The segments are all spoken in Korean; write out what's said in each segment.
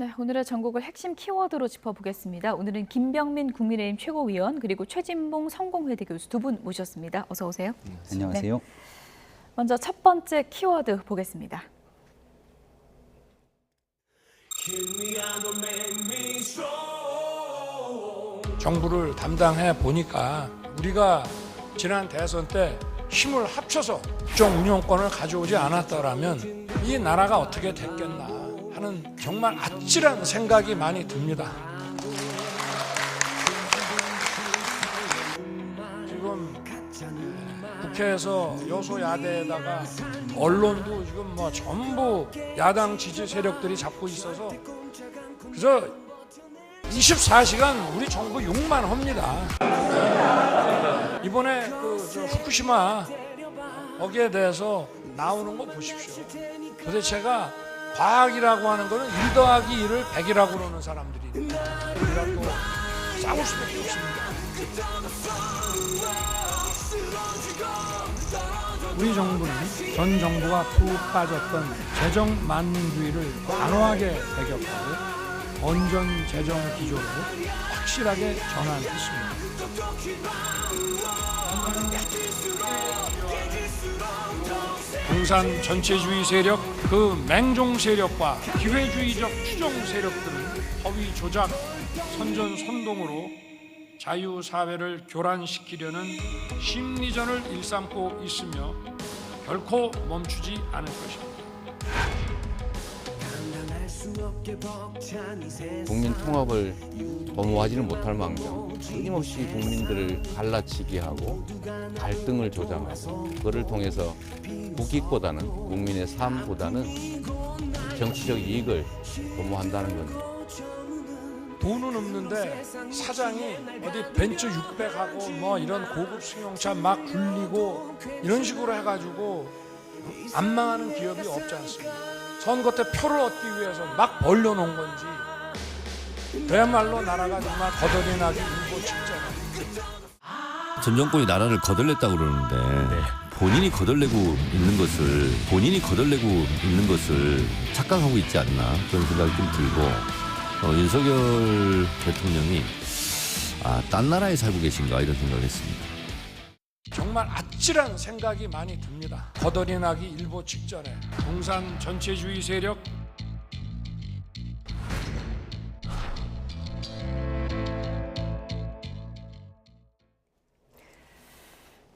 네, 오늘의 전국을 핵심 키워드로 짚어보겠습니다. 오늘은 김병민 국민의힘 최고위원 그리고 최진봉 성공회대 교수 두 분 모셨습니다. 어서 오세요. 안녕하세요. 네. 먼저 첫 번째 키워드 보겠습니다. 정부를 담당해 보니까 우리가 지난 대선 때 힘을 합쳐서 국정 운영권을 가져오지 않았더라면 이 나라가 어떻게 됐겠나 하는 정말 아찔한 생각이 많이 듭니다. 지금 국회에서 여소야대에다가 언론도 지금 뭐 전부 야당 지지 세력들이 잡고 있어서 그래서 24시간 우리 정부 욕만 합니다. 이번에 후쿠시마 거기에 대해서 나오는 거 보십시오. 도대체가 과학이라고 하는 거는 1 더하기 1을 100이라고 그러는 사람들이 우리가 또 싸울 수밖에 없습니다. 우리 정부는 전 정부가 푹 빠졌던 재정 만능주의를 단호하게 배격하고 건전 재정 기조로 확실하게 전환했습니다. 공산 전체주의 세력, 그 맹종 세력과 기회주의적 추종 세력들은 허위 조작, 선전 선동으로 자유사회를 교란시키려는 심리전을 일삼고 있으며 결코 멈추지 않을 것입니다. 국민 통합을 도모하지는 못할 망정 끊임없이 국민들을 갈라치기 하고 갈등을 조장해서 그를 통해서 국익보다는 국민의 삶보다는 정치적 이익을 도모한다는 겁니다. 돈은 없는데 사장이 어디 벤츠 600하고 뭐 이런 고급 승용차 막 굴리고 이런 식으로 해가지고 안 망하는 기업이 없지 않습니다. 선거 때 표를 얻기 위해서 막 벌려놓은 건지 그야말로 나라가 정말 거덜이 나기 일보 직전에 전 정권이 나라를 거덜냈다고 그러는데 본인이 거덜내고 있는 것을 착각하고 있지 않나 그런 생각이 좀 들고 윤석열 대통령이 딴 나라에 살고 계신가 이런 생각을 했습니다. 정말 아찔한 생각이 많이 듭니다. 거덜이 나기 일보 직전에 공산 전체주의 세력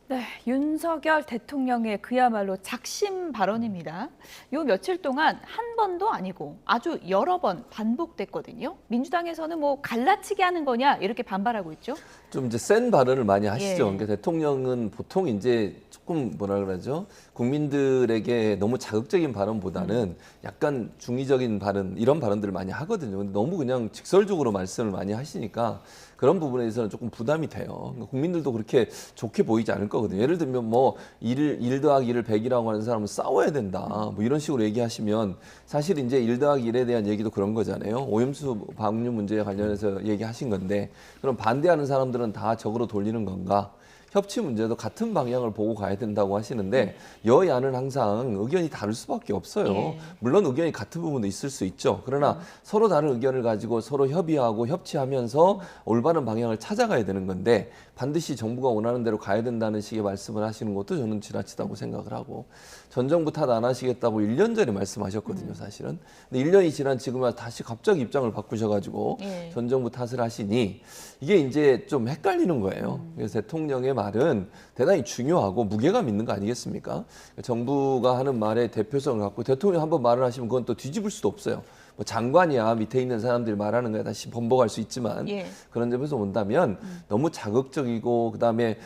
네, 윤석열 대통령의 그야말로 작심 발언입니다. 요 며칠 동안 한 번도 아니고 아주 여러 번 반복됐거든요. 민주당에서는 뭐 갈라치기 하는 거냐 이렇게 반발하고 있죠. 좀 이제 센 발언을 많이 하시죠. 예. 그러니까 대통령은 보통 이제 조금 뭐라 그러죠? 국민들에게 너무 자극적인 발언보다는 약간 중의적인 발언 이런 발언들을 많이 하거든요. 근데 너무 그냥 직설적으로 말씀을 많이 하시니까 그런 부분에 대해서는 조금 부담이 돼요. 그러니까 국민들도 그렇게 좋게 보이지 않을 거거든요. 예를 들면 뭐 1 더하기 1을 100이라고 하는 사람은 싸워야 된다. 뭐 이런 식으로 얘기하시면 사실 이제 1 더하기 1에 대한 얘기도 그런 거잖아요. 오염수 방류 문제에 관련해서 얘기하신 건데 그럼 반대하는 사람들은 다 적으로 돌리는 건가? 협치 문제도 같은 방향을 보고 가야 된다고 하시는데 여야는 항상 의견이 다를 수밖에 없어요. 예. 물론 의견이 같은 부분도 있을 수 있죠. 그러나 서로 다른 의견을 가지고 서로 협의하고 협치하면서 올바른 방향을 찾아가야 되는 건데 반드시 정부가 원하는 대로 가야 된다는 식의 말씀을 하시는 것도 저는 지나치다고 생각을 하고 전 정부 탓 안 하시겠다고 1년 전에 말씀하셨거든요, 사실은. 근데 1년이 지난 지금 다시 갑자기 입장을 바꾸셔가지고 예. 전 정부 탓을 하시니 이게 이제 좀 헷갈리는 거예요. 그래서 대통령의 말은 대단히 중요하고 무게감 있는 거 아니겠습니까? 정부가 하는 말의 대표성을 갖고 대통령이 한번 말을 하시면 그건 또 뒤집을 수도 없어요. 뭐 장관이야 밑에 있는 사람들이 말하는 거에 다시 번복할 수 있지만 예. 그런 점에서 본다면 너무 자극적이고 그다음에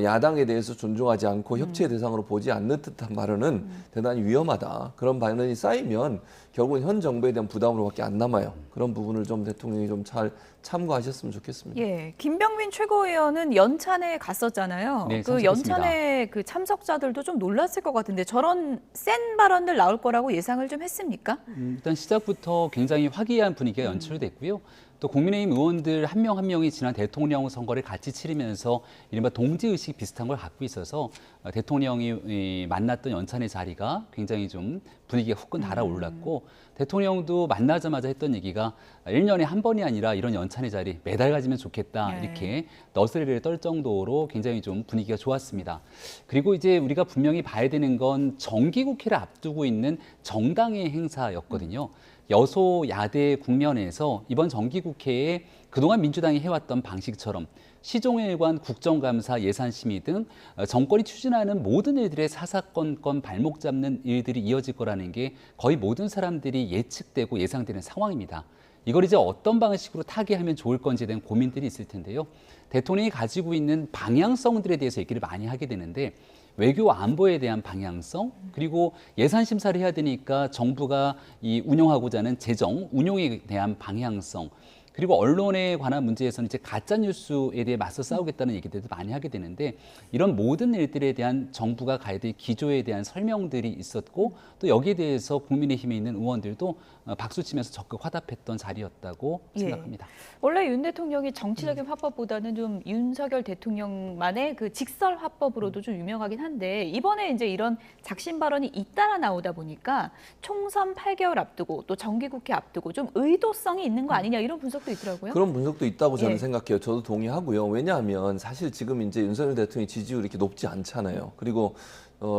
야당에 대해서 존중하지 않고 협치의 대상으로 보지 않는 듯한 발언은 대단히 위험하다. 그런 발언이 쌓이면 결국은 현 정부에 대한 부담으로밖에 안 남아요. 그런 부분을 좀 대통령이 좀 잘 참고하셨으면 좋겠습니다. 예, 김병민 최고위원은 연찬회에 갔었잖아요. 네, 그 참석했습니다. 연찬회 그 참석자들도 좀 놀랐을 것 같은데 저런 센 발언들 나올 거라고 예상을 좀 했습니까? 일단 시작부터 굉장히 화기애애한 분위기가 연출됐고요. 또 국민의힘 의원들 한 명 한 명이 지난 대통령 선거를 같이 치르면서 이른바 동지의식 비슷한 걸 갖고 있어서 대통령이 만났던 연찬의 자리가 굉장히 좀 분위기가 후끈 달아올랐고 대통령도 만나자마자 했던 얘기가 1년에 한 번이 아니라 이런 연찬의 자리 매달 가지면 좋겠다 네. 이렇게 너스레를 떨 정도로 굉장히 좀 분위기가 좋았습니다. 그리고 이제 우리가 분명히 봐야 되는 건 정기국회를 앞두고 있는 정당의 행사였거든요. 여소야대 국면에서 이번 정기국회에 그동안 민주당이 해왔던 방식처럼 시종일관 국정감사 예산심의 등 정권이 추진하는 모든 일들의 사사건건 발목 잡는 일들이 이어질 거라는 게 거의 모든 사람들이 예측되고 예상되는 상황입니다. 이걸 이제 어떤 방식으로 타개하면 좋을 건지에 대한 고민들이 있을 텐데요. 대통령이 가지고 있는 방향성들에 대해서 얘기를 많이 하게 되는데 외교 안보에 대한 방향성 그리고 예산 심사를 해야 되니까 정부가 이 운영하고자 하는 재정 운용에 대한 방향성 그리고 언론에 관한 문제에서는 이제 가짜 뉴스에 대해 맞서 싸우겠다는 얘기들도 많이 하게 되는데 이런 모든 일들에 대한 정부가 가야 될 기조에 대한 설명들이 있었고 또 여기에 대해서 국민의힘에 있는 의원들도 박수치면서 적극 화답했던 자리였다고 생각합니다. 원래 윤 대통령이 정치적인 화법보다는 좀 윤석열 대통령만의 그 직설 화법으로도 좀 유명하긴 한데 이번에 이제 이런 작심 발언이 잇따라 나오다 보니까 총선 8개월 앞두고 또 정기국회 앞두고 좀 의도성이 있는 거 아니냐 이런 분석도 있더라고요. 그런 분석도 있다고 저는 예. 생각해요. 저도 동의하고요. 왜냐하면 사실 지금 이제 윤석열 대통령의 지지율이 이렇게 높지 않잖아요. 그리고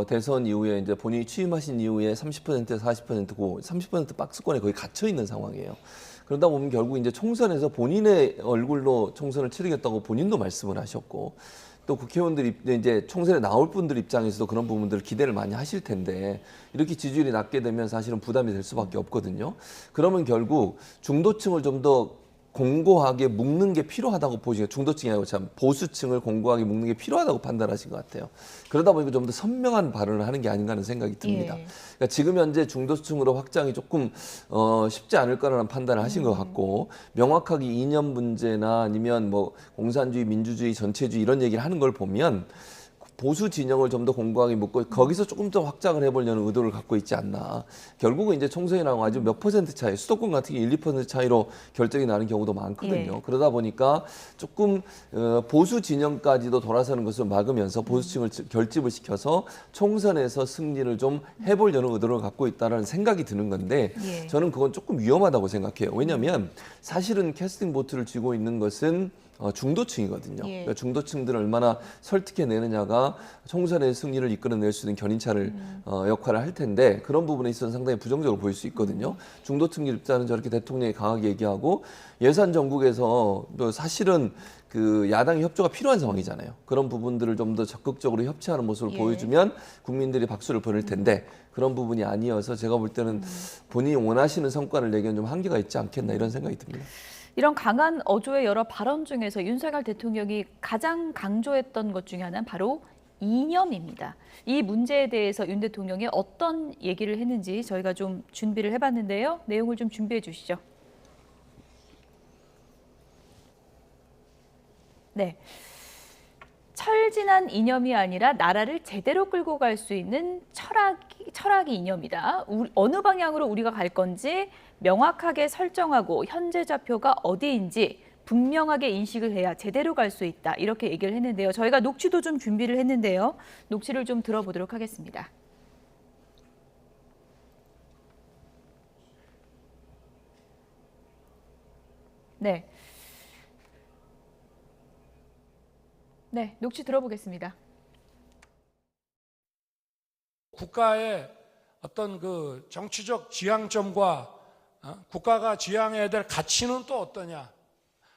대선 이후에 이제 본인이 취임하신 이후에 30%에서 40%고 30% 박스권에 거의 갇혀 있는 상황이에요. 그러다 보면 결국 이제 총선에서 본인의 얼굴로 총선을 치르겠다고 본인도 말씀을 하셨고 또 국회의원들이 이제 총선에 나올 분들 입장에서도 그런 부분들을 기대를 많이 하실 텐데 이렇게 지지율이 낮게 되면 사실은 부담이 될 수밖에 없거든요. 그러면 결국 중도층을 좀 더 공고하게 묶는 게 필요하다고 보시죠. 중도층이 아니고 참 보수층을 공고하게 묶는 게 필요하다고 판단하신 것 같아요. 그러다 보니까 좀 더 선명한 발언을 하는 게 아닌가 하는 생각이 듭니다. 예. 그러니까 지금 현재 중도층으로 확장이 조금 쉽지 않을 거라는 판단을 하신 것 같고 명확하게 이념 문제나 아니면 뭐 공산주의, 민주주의, 전체주의 이런 얘기를 하는 걸 보면 보수 진영을 좀 더 공고하게 묶고 거기서 조금 더 확장을 해보려는 의도를 갖고 있지 않나. 결국은 이제 총선이랑 아주 몇 퍼센트 차이, 수도권 같은 게 1, 2% 차이로 결정이 나는 경우도 많거든요. 예. 그러다 보니까 조금 보수 진영까지도 돌아서는 것을 막으면서 보수층을 결집을 시켜서 총선에서 승리를 좀 해보려는 의도를 갖고 있다는 생각이 드는 건데 예. 저는 그건 조금 위험하다고 생각해요. 왜냐하면 사실은 캐스팅 보트를 쥐고 있는 것은 중도층이거든요. 예. 그러니까 중도층들을 얼마나 설득해내느냐가 총선의 승리를 이끌어낼 수 있는 견인차를 역할을 할 텐데 그런 부분에 있어서 상당히 부정적으로 보일 수 있거든요. 중도층 입장은 저렇게 대통령이 강하게 얘기하고 예산 정국에서 사실은 그 야당의 협조가 필요한 상황이잖아요. 그런 부분들을 좀 더 적극적으로 협치하는 모습을 예. 보여주면 국민들이 박수를 보낼 텐데 그런 부분이 아니어서 제가 볼 때는 본인이 원하시는 성과를 내기엔 좀 한계가 있지 않겠나 이런 생각이 듭니다. 이런 강한 어조의 여러 발언 중에서 윤석열 대통령이 가장 강조했던 것 중에 하나는 바로 이념입니다. 이 문제에 대해서 윤 대통령이 어떤 얘기를 했는지 저희가 좀 준비를 해봤는데요. 내용을 좀 준비해 주시죠. 네. 철진한 이념이 아니라 나라를 제대로 끌고 갈 수 있는 철학이 이념이다. 어느 방향으로 우리가 갈 건지 명확하게 설정하고 현재 좌표가 어디인지 분명하게 인식을 해야 제대로 갈 수 있다. 이렇게 얘기를 했는데요. 저희가 녹취도 좀 준비를 했는데요. 녹취를 좀 들어보도록 하겠습니다. 네. 네, 녹취 들어보겠습니다. 국가의 어떤 그 정치적 지향점과 국가가 지향해야 될 가치는 또 어떠냐.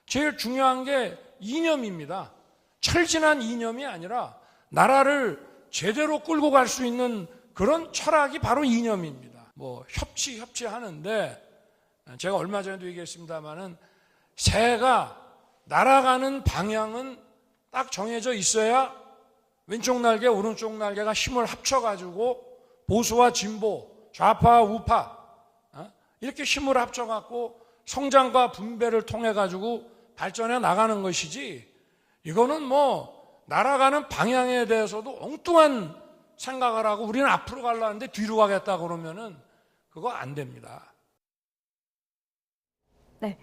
제일 중요한 게 이념입니다. 철진한 이념이 아니라 나라를 제대로 끌고 갈 수 있는 그런 철학이 바로 이념입니다. 뭐 협치하는데 제가 얼마 전에도 얘기했습니다마는 새가 날아가는 방향은 딱 정해져 있어야 왼쪽 날개, 오른쪽 날개가 힘을 합쳐가지고 보수와 진보, 좌파와 우파 이렇게 힘을 합쳐갖고 성장과 분배를 통해가지고 발전해 나가는 것이지 이거는 뭐 날아가는 방향에 대해서도 엉뚱한 생각을 하고 우리는 앞으로 가려는데 뒤로 가겠다 그러면은 그거 안 됩니다. 네.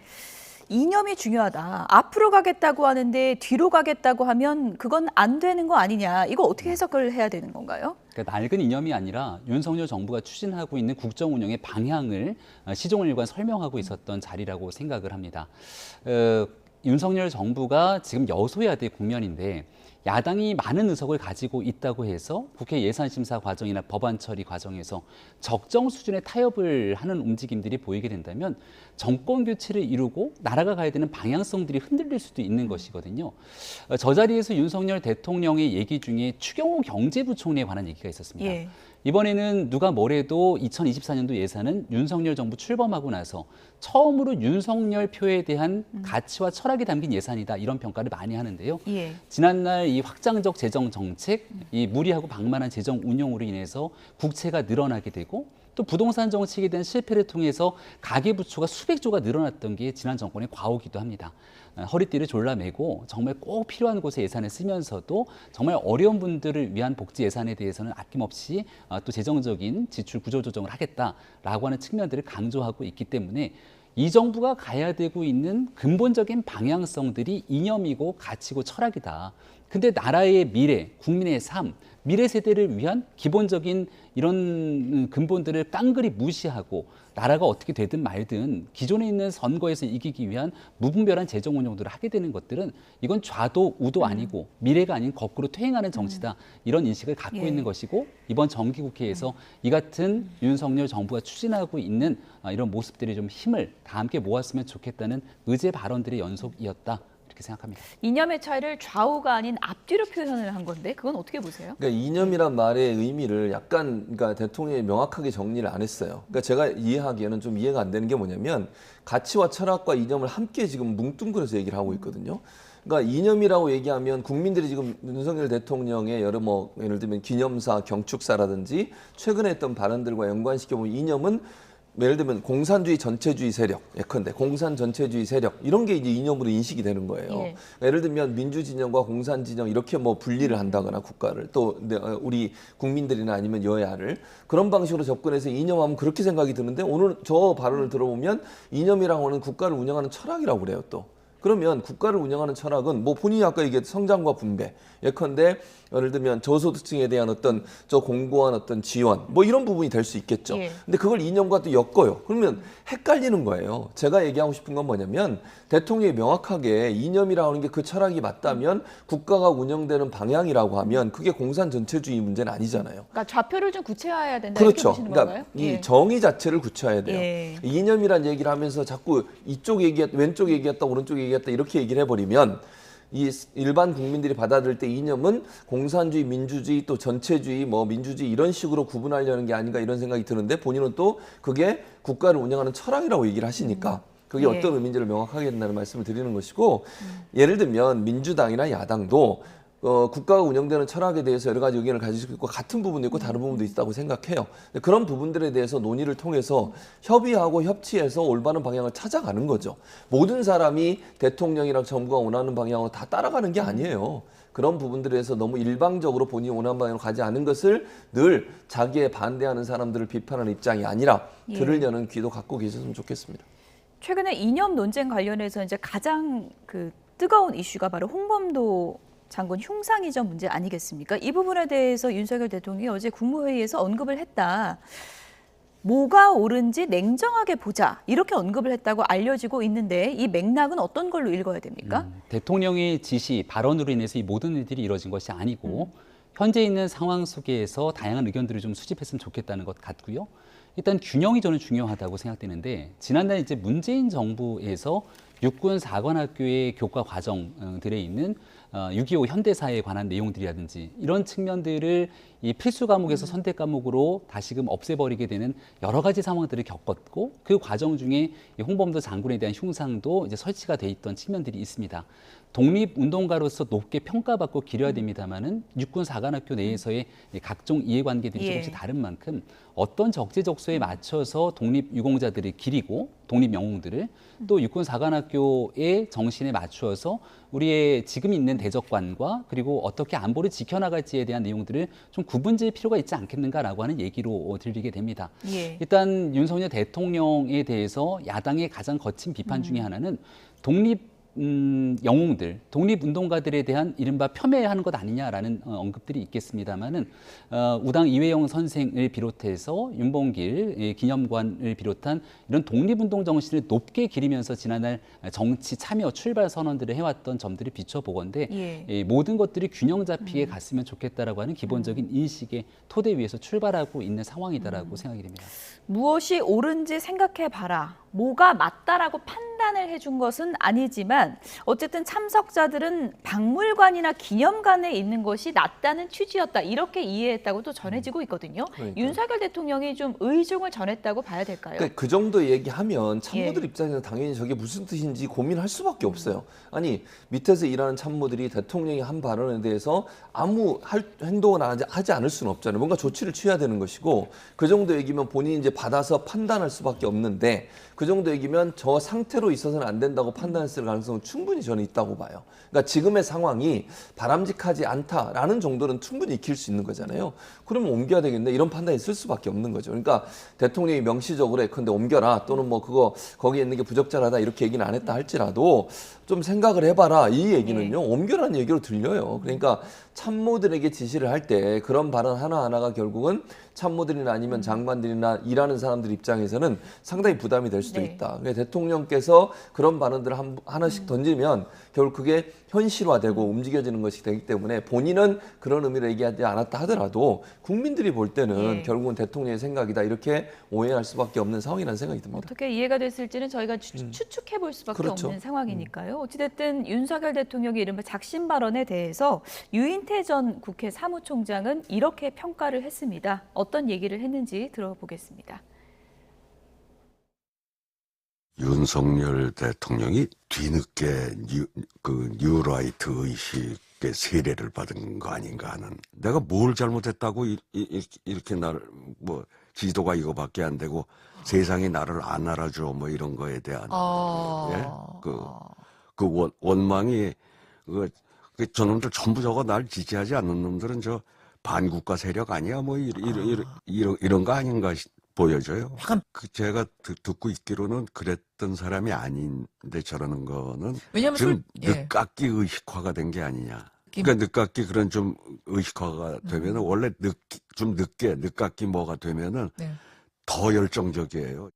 이념이 중요하다. 앞으로 가겠다고 하는데 뒤로 가겠다고 하면 그건 안 되는 거 아니냐. 이거 어떻게 해석을 해야 되는 건가요? 그러니까 낡은 이념이 아니라 윤석열 정부가 추진하고 있는 국정 운영의 방향을 시종을 일관 설명하고 있었던 자리라고 생각을 합니다. 윤석열 정부가 지금 여소야대 국면인데 야당이 많은 의석을 가지고 있다고 해서 국회 예산심사 과정이나 법안 처리 과정에서 적정 수준의 타협을 하는 움직임들이 보이게 된다면 정권 교체를 이루고 나라가 가야 되는 방향성들이 흔들릴 수도 있는 것이거든요. 저 자리에서 윤석열 대통령의 얘기 중에 추경호 경제부총리에 관한 얘기가 있었습니다. 예. 이번에는 누가 뭐래도 2024년도 예산은 윤석열 정부 출범하고 나서 처음으로 윤석열 표에 대한 가치와 철학이 담긴 예산이다, 이런 평가를 많이 하는데요. 예. 지난날 이 확장적 재정 정책, 이 무리하고 방만한 재정 운용으로 인해서 국채가 늘어나게 되고 또 부동산 정책에 대한 실패를 통해서 가계부채가 수백조가 늘어났던 게 지난 정권의 과오기도 합니다. 허리띠를 졸라매고 정말 꼭 필요한 곳에 예산을 쓰면서도 정말 어려운 분들을 위한 복지 예산에 대해서는 아낌없이 또 재정적인 지출 구조 조정을 하겠다라고 하는 측면들을 강조하고 있기 때문에 이 정부가 가야 되고 있는 근본적인 방향성들이 이념이고 가치고 철학이다. 근데 나라의 미래, 국민의 삶, 미래 세대를 위한 기본적인 이런 근본들을 깡그리 무시하고 나라가 어떻게 되든 말든 기존에 있는 선거에서 이기기 위한 무분별한 재정 운용들을 하게 되는 것들은 이건 좌도 우도 아니고 미래가 아닌 거꾸로 퇴행하는 정치다, 이런 인식을 갖고 예. 있는 것이고 이번 정기국회에서 이 같은 윤석열 정부가 추진하고 있는 이런 모습들이 좀 힘을 다 함께 모았으면 좋겠다는 의제 발언들의 연속이었다, 이렇게 생각합니다. 이념의 차이를 좌우가 아닌 앞뒤로 표현을 한 건데 그건 어떻게 보세요? 그러니까 이념이란 말의 의미를 약간 그러니까 대통령이 명확하게 정리를 안 했어요. 그러니까 제가 이해하기에는 좀 이해가 안 되는 게 뭐냐면 가치와 철학과 이념을 함께 지금 뭉뚱그려서 얘기를 하고 있거든요. 그러니까 이념이라고 얘기하면 국민들이 지금 윤석열 대통령의 여러 예를 들면 기념사, 경축사라든지 최근에 했던 발언들과 연관시켜 보면 이념은 예를 들면 공산주의 전체주의 세력, 예컨대 공산 전체주의 세력 이런 게 이제 이념으로 인식이 되는 거예요. 예. 그러니까 예를 들면 민주 진영과 공산 진영 이렇게 뭐 분리를 한다거나 국가를 또 우리 국민들이나 아니면 여야를 그런 방식으로 접근해서 이념하면 그렇게 생각이 드는데 오늘 저 발언을 들어보면 이념이라고 하는 국가를 운영하는 철학이라고 그래요 또. 그러면 국가를 운영하는 철학은 뭐 본인이 아까 얘기했던 성장과 분배, 예컨대 예를 들면 저소득층에 대한 어떤 저 공고한 어떤 지원 뭐 이런 부분이 될 수 있겠죠. 예. 근데 그걸 이념과 또 엮어요. 그러면 헷갈리는 거예요. 제가 얘기하고 싶은 건 뭐냐면 대통령이 명확하게 이념이라고 하는 게 그 철학이 맞다면 국가가 운영되는 방향이라고 하면 그게 공산 전체주의 문제는 아니잖아요. 그러니까 좌표를 좀 구체화해야 된다, 이렇게 그렇죠. 보시는 그러니까 건가요? 이 예. 정의 자체를 구체화해야 돼요. 예. 이념이란 얘기를 하면서 자꾸 이쪽 얘기했다, 왼쪽 얘기했다, 오른쪽 얘기했다 이렇게 얘기를 해버리면 이 일반 국민들이 받아들일 때 이념은 공산주의, 민주주의, 또 전체주의, 뭐 민주주의 이런 식으로 구분하려는 게 아닌가 이런 생각이 드는데 본인은 또 그게 국가를 운영하는 철학이라고 얘기를 하시니까 그게 예. 어떤 의미인지를 명확하게 된다는 말씀을 드리는 것이고 예를 들면 민주당이나 야당도 국가가 운영되는 철학에 대해서 여러 가지 의견을 가질 수 있고 같은 부분도 있고 다른 부분도 있다고 생각해요. 근데 그런 부분들에 대해서 논의를 통해서 협의하고 협치해서 올바른 방향을 찾아가는 거죠. 모든 사람이 대통령이랑 정부가 원하는 방향으로 다 따라가는 게 아니에요. 그런 부분들에 대해서 너무 일방적으로 본인이 원하는 방향으로 가지 않은 것을 늘 자기에 반대하는 사람들을 비판하는 입장이 아니라 예. 들으려는 귀도 갖고 계셨으면 좋겠습니다. 최근에 이념 논쟁 관련해서 이제 가장 그 뜨거운 이슈가 바로 홍범도 장군 흉상 이전 문제 아니겠습니까? 이 부분에 대해서 윤석열 대통령이 어제 국무회의에서 언급을 했다. 뭐가 옳은지 냉정하게 보자, 이렇게 언급을 했다고 알려지고 있는데 이 맥락은 어떤 걸로 읽어야 됩니까? 대통령의 지시, 발언으로 인해서 이 모든 일들이 이루어진 것이 아니고 현재 있는 상황 속에서 다양한 의견들을 좀 수집했으면 좋겠다는 것 같고요. 일단 균형이 저는 중요하다고 생각되는데 지난달 이제 문재인 정부에서 육군 사관학교의 교과 과정들에 있는 6.25 현대사에 관한 내용들이라든지 이런 측면들을 이 필수 과목에서 선택 과목으로 다시금 없애버리게 되는 여러 가지 상황들을 겪었고 그 과정 중에 이 홍범도 장군에 대한 흉상도 이제 설치가 돼 있던 측면들이 있습니다. 독립운동가로서 높게 평가받고 기려야 됩니다만은 육군 사관학교 내에서의 각종 이해관계들이 예. 조금씩 다른 만큼 어떤 적재적소에 맞춰서 독립유공자들을 기리고 독립영웅들을 또 육군 사관학교의 정신에 맞추어서 우리의 지금 있는 대적관과 그리고 어떻게 안보를 지켜나갈지에 대한 내용들을 좀 구분질 필요가 있지 않겠는가라고 하는 얘기로 들리게 됩니다. 예. 일단 윤석열 대통령에 대해서 야당의 가장 거친 비판 중에 하나는 독립 영웅들, 독립운동가들에 대한 이른바 폄훼하는 것 아니냐라는 언급들이 있겠습니다만은 우당 이회영 선생을 비롯해서 윤봉길 기념관을 비롯한 이런 독립운동 정신을 높게 기리면서 지난날 정치 참여 출발 선언들을 해왔던 점들을 비춰보건대 예. 모든 것들이 균형 잡히게 갔으면 좋겠다라고 하는 기본적인 인식의 토대 위에서 출발하고 있는 상황이다라고 생각이 됩니다. 무엇이 옳은지 생각해봐라. 뭐가 맞다라고 판단을 해준 것은 아니지만 어쨌든 참석자들은 박물관이나 기념관에 있는 것이 낫다는 취지였다. 이렇게 이해했다고 또 전해지고 있거든요. 그러니까요. 윤석열 대통령이 좀 의중을 전했다고 봐야 될까요? 그러니까 그 정도 얘기하면 참모들 예. 입장에서 당연히 저게 무슨 뜻인지 고민할 수밖에 없어요. 아니 밑에서 일하는 참모들이 대통령이 한 발언에 대해서 아무 행동을 하지 않을 수는 없잖아요. 뭔가 조치를 취해야 되는 것이고 그 정도 얘기면 본인이 이제 받아서 판단할 수밖에 없는데 그 정도 얘기면 저 상태로 있어서는 안 된다고 판단했을 가능성은 충분히 저는 있다고 봐요. 그러니까 지금의 상황이 바람직하지 않다라는 정도는 충분히 익힐 수 있는 거잖아요. 그러면 옮겨야 되겠네 이런 판단이 있을 수밖에 없는 거죠. 그러니까 대통령이 명시적으로 예컨대 옮겨라 또는 뭐 그거 거기에 있는 게 부적절하다 이렇게 얘기는 안 했다 할지라도 좀 생각을 해봐라 이 얘기는요 옮겨라는 얘기로 들려요. 그러니까 참모들에게 지시를 할 때 그런 발언 하나하나가 결국은 참모들이나 아니면 장관들이나 일하는 사람들 입장에서는 상당히 부담이 될 수도 네. 있다. 대통령께서 그런 발언들을 하나씩 던지면 결국 그게 현실화되고 움직여지는 것이 되기 때문에 본인은 그런 의미로 얘기하지 않았다 하더라도 국민들이 볼 때는 예. 결국은 대통령의 생각이다 이렇게 오해할 수밖에 없는 상황이라는 생각이 듭니다. 어떻게 이해가 됐을지는 저희가 추측해 볼 수밖에 그렇죠. 없는 상황이니까요. 어찌됐든 윤석열 대통령의 이른바 작심 발언에 대해서 유인태 전 국회 사무총장은 이렇게 평가를 했습니다. 어떤 얘기를 했는지 들어보겠습니다. 윤석열 대통령이 뒤늦게 뉴라이트 의식의 세례를 받은 거 아닌가 하는, 내가 뭘 잘못했다고 이렇게 나를 뭐 지도가 이거밖에 안 되고 세상이 나를 안 알아줘 뭐 이런 거에 대한 예? 그 원망이 저놈들 전부 저거 날 지지하지 않는 놈들은 저 반국가 세력 아니야 뭐 이런 거 아닌가 보여져요. 제가 듣고 있기로는 그랬던 사람이 아닌데 저러는 거는 왜냐면 지금 늦깎이 의식화가 된 게 아니냐. 그러니까 늦깎이 그런 좀 의식화가 되면은 원래 좀 늦게 늦깎이 뭐가 되면은 더 열정적이에요.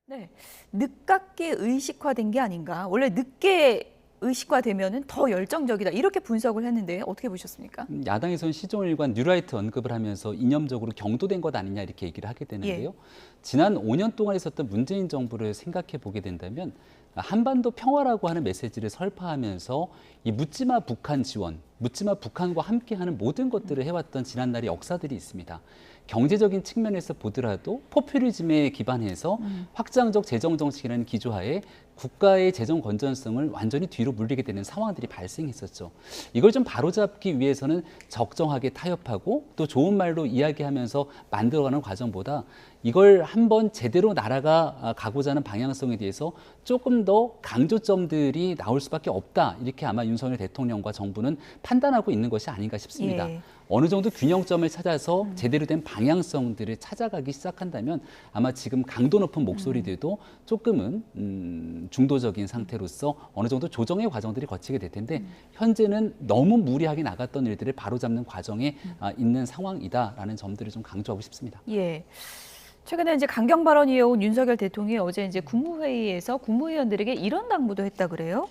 네, 늦깎이 의식화된 게 아닌가. 원래 늦게 의식화되면은 더 열정적이다. 이렇게 분석을 했는데 어떻게 보셨습니까? 야당에서는 시종을 일관 뉴라이트 언급을 하면서 이념적으로 경도된 것 아니냐 이렇게 얘기를 하게 되는데요. 지난 5년 동안 있었던 문재인 정부를 생각해 보게 된다면 한반도 평화라고 하는 메시지를 설파하면서 이 묻지마 북한 지원, 묻지마 북한과 함께하는 모든 것들을 해왔던 지난날의 역사들이 있습니다. 경제적인 측면에서 보더라도 포퓰리즘에 기반해서 확장적 재정 정책이라는 기조하에 국가의 재정 건전성을 완전히 뒤로 물리게 되는 상황들이 발생했었죠. 이걸 좀 바로잡기 위해서는 적정하게 타협하고 또 좋은 말로 이야기하면서 만들어가는 과정보다 이걸 한번 제대로 나라가 가고자 하는 방향성에 대해서 조금 더 강조점들이 나올 수밖에 없다. 이렇게 아마 윤석열 대통령과 정부는 판단하고 있는 것이 아닌가 싶습니다. 예. 어느 정도 균형점을 찾아서 제대로 된 방향성들을 찾아가기 시작한다면 아마 지금 강도 높은 목소리들도 조금은 중도적인 상태로서 어느 정도 조정의 과정들이 거치게 될 텐데 현재는 너무 무리하게 나갔던 일들을 바로잡는 과정에 있는 상황이다라는 점들을 좀 강조하고 싶습니다. 예. 최근에 이제 강경 발언 이어온 윤석열 대통령이 어제 이제 국무회의에서 국무위원들에게 이런 당부도 했다 그래요.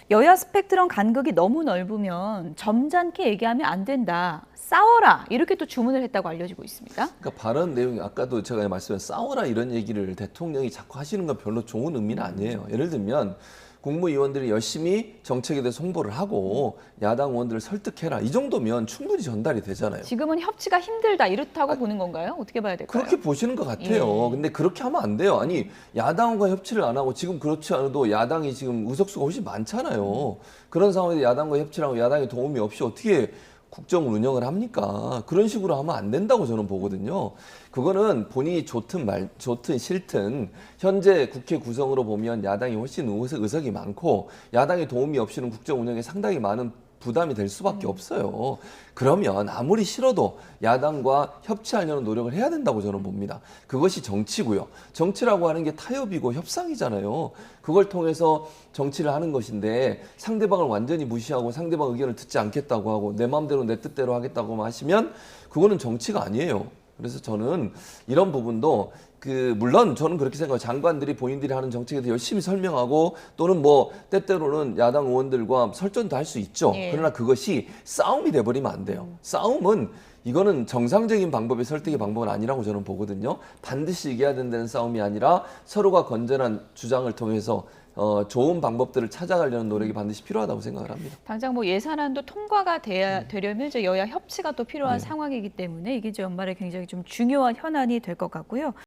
여야 스펙트럼 간극이 너무 넓으면 점잖게 얘기하면 안 된다. 싸워라. 이렇게 또 주문을 했다고 알려지고 있습니다. 그러니까 발언 내용이 아까도 제가 말씀드린 싸워라 이런 얘기를 대통령이 자꾸 하시는 건 별로 좋은 의미는 아니에요. 예를 들면 국무위원들이 열심히 정책에 대해서 홍보를 하고 야당 의원들을 설득해라. 이 정도면 충분히 전달이 되잖아요. 지금은 협치가 힘들다 이렇다고 보는 건가요? 어떻게 봐야 될까요? 그렇게 보시는 것 같아요. 근데 그렇게 하면 안 돼요. 아니 야당과 협치를 안 하고 지금 그렇지 않아도 야당이 지금 의석수가 훨씬 많잖아요. 그런 상황에서 야당과 협치를 하고 야당의 도움이 없이 어떻게 국정 운영을 합니까? 그런 식으로 하면 안 된다고 저는 보거든요. 그거는 본인이 좋든 싫든 현재 국회 구성으로 보면 야당이 훨씬 의석이 많고 야당의 도움이 없이는 국정 운영에 상당히 많은 부담이 될 수밖에 없어요. 그러면 아무리 싫어도 야당과 협치하려는 노력을 해야 된다고 저는 봅니다. 그것이 정치고요. 정치라고 하는 게 타협이고 협상이잖아요. 그걸 통해서 정치를 하는 것인데 상대방을 완전히 무시하고 상대방 의견을 듣지 않겠다고 하고 내 마음대로 내 뜻대로 하겠다고 하시면 그거는 정치가 아니에요. 그래서 저는 이런 부분도 물론 저는 그렇게 생각해요. 장관들이 본인들이 하는 정책에 대해 열심히 설명하고 또는 뭐 때때로는 야당 의원들과 설전도 할 수 있죠. 예. 그러나 그것이 싸움이 돼버리면 안 돼요. 싸움은 이거는 정상적인 방법의 설득의 방법은 아니라고 저는 보거든요. 반드시 이겨야 된다는 싸움이 아니라 서로가 건전한 주장을 통해서 좋은 방법들을 찾아가려는 노력이 반드시 필요하다고 생각을 합니다. 당장 뭐 예산안도 통과가 되려면 이제 여야 협치가 또 필요한 네. 상황이기 때문에 이게 이제 연말에 굉장히 좀 중요한 현안이 될 것 같고요.